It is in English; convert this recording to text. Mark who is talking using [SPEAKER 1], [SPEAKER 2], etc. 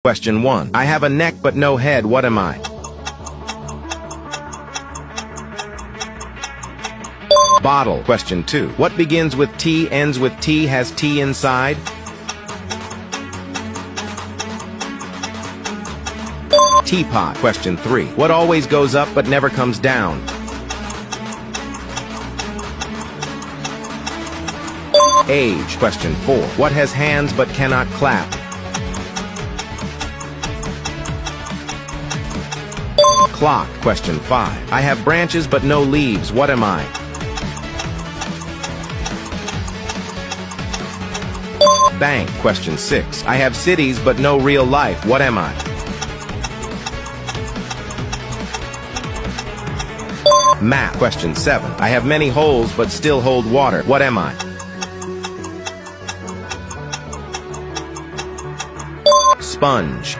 [SPEAKER 1] Question 1. I have a neck but no head. What am I? Bottle. Question 2. What begins with T, ends with T, has T inside? Teapot. Question 3. What always goes up but never comes down? Age. Question 4. What has hands but cannot clap? Clock. Question 5. I have branches but no leaves. What am I? Bank. Question 6. I have cities but no real life. What am I? Map. Question 7. I have many holes but still hold water. What am I? Sponge.